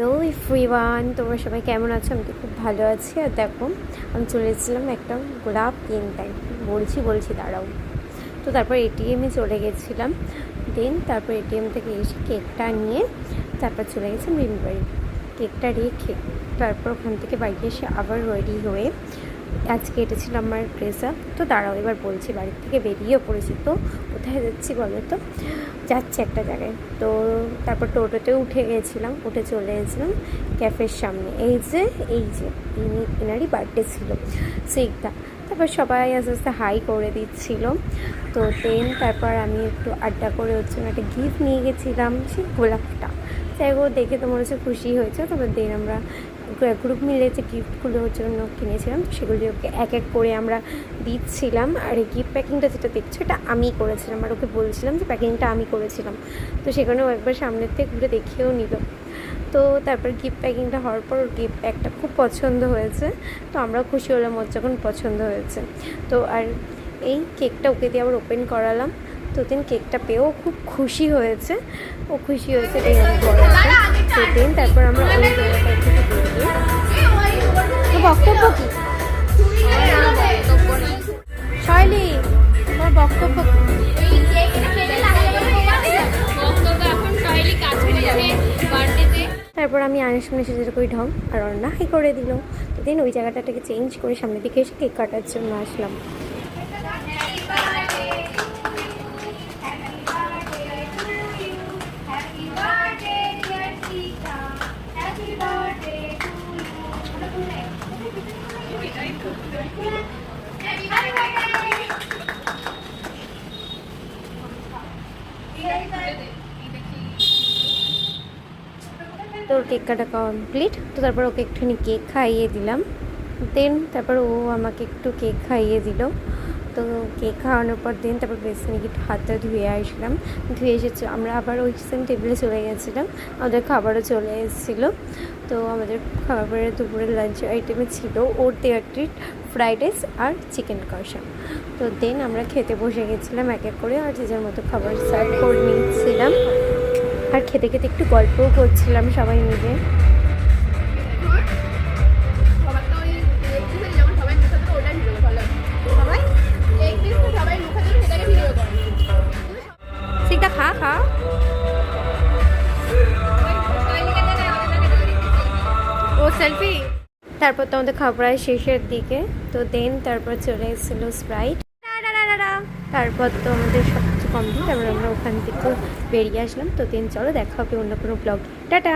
Hello everyone, তোমরা সবাই কেমন আছো? আমি তো খুব ভালো আছি। আর দেখো, আমি চলে এসেছিলাম একটা গোলাপ কিনতে। বলছি দাঁড়াও। তো তারপর এটিএমে চলে গেছিলাম। তারপর এটিএম থেকে এসে কেকটা নিয়ে তারপর চলে গেছিলাম রিমি বাড়ি। কেকটা রেখে তারপর ওখান থেকে বাড়ি এসে আবার রেডি হয়ে আজকে এটা ছিল আমার ড্রেস আপ। তো দাঁড়াও, এবার বলছি। বাড়ির থেকে বেরিয়েও পড়েছি। তো কোথায় যাচ্ছি বলো তো? যাচ্ছি একটা জায়গায়। তো তারপর টোটোতে উঠে গেছিলাম, উঠে চলে গেছিলাম ক্যাফের সামনে। এই যে এনারই বার্থডে ছিল, সেইটা। তারপর সবাই আস্তে আস্তে হাই করে দিচ্ছিল। তো তারপর আমি একটু আড্ডা করে ওর জন্য একটা গিফট নিয়ে গেছিলাম, সেই গোলাপটা। সেগুলো দেখে তো মনে হচ্ছে খুশি হয়েছে। তারপর আমরা গ্রুপ মিলে যে গিফটগুলোর জন্য কিনেছিলাম, সেগুলি ওকে এক এক করে আমরা দিচ্ছিলাম। আর এই গিফট প্যাকিংটা যেটা দেখছো, এটা আমিই করেছিলাম। আর ওকে বলছিলাম যে প্যাকিংটা আমি করেছিলাম। তো সেখানেও একবার সামনের থেকে ঘুরে দেখেও নিল। তো তারপর গিফট প্যাকিংটা হওয়ার পর ওর গিফট প্যাকটা খুব পছন্দ হয়েছে। তো আমরাও খুশি হলাম ওর যখন পছন্দ হয়েছে। তো আর এই কেকটা ওকে দিয়ে আবার ওপেন করালাম। তো কেকটা পেয়েও খুব খুশি হয়েছে। ও খুশি হয়েছে, এই অনেক বড় আছে। তো তারপর আমরা ওই জায়গাটা থেকে বেরিয়ে তো বক্তব্য কি শৈলী, তোমার বক্তব্য তারপর আমি আয়নার সামনে এসে যেটা করি ঢং, আর অন্না হাই করে দিল। তো ওই জায়গাটাকে চেঞ্জ করে সামনের দিকে এসে কেক কাটার জন্য আসলাম। তোর কেক কাটা কমপ্লিট। তো তারপর ওকে একটুখানি কেক খাইয়ে দিলাম। তারপর ও আমাকে একটু কেক খাইয়ে দিল। তো কেক খাওয়ানোর পর তারপর বেসিনে একটু হাতটা ধুয়ে আসলাম। ধুয়ে এসেছি, আমরা আবার ওই সেম টেবিলে চলে গেছিলাম। আমাদের খাবারও চলে এসেছিলো। তো আমাদের খাবারের দুপুরের লাঞ্চ আইটেমে ছিল ওর দেওয়ার ট্রিট ফ্রাইড রাইস আর চিকেন কষা। তো আমরা খেতে বসে গেছিলাম এক এক করে, আর যে যার মতো খাবার সার্ভ করে নিচ্ছিলাম। আর খেতে খেতে একটু গল্পও করছিলাম সবাই মিলে। সেটা খা খা ও সেলফি। তারপর তো আমাদের খাবার শেষের দিকে। তো তারপর চলে এসেছিলো স্প্রাইট। তারপর তো আমাদের সব কিছু কমপ্লিট। তারপর আমরা ওখান থেকে বেরিয়ে আসলাম। তো চলো দেখা হবে অন্য কোনো ব্লগ। টাটা।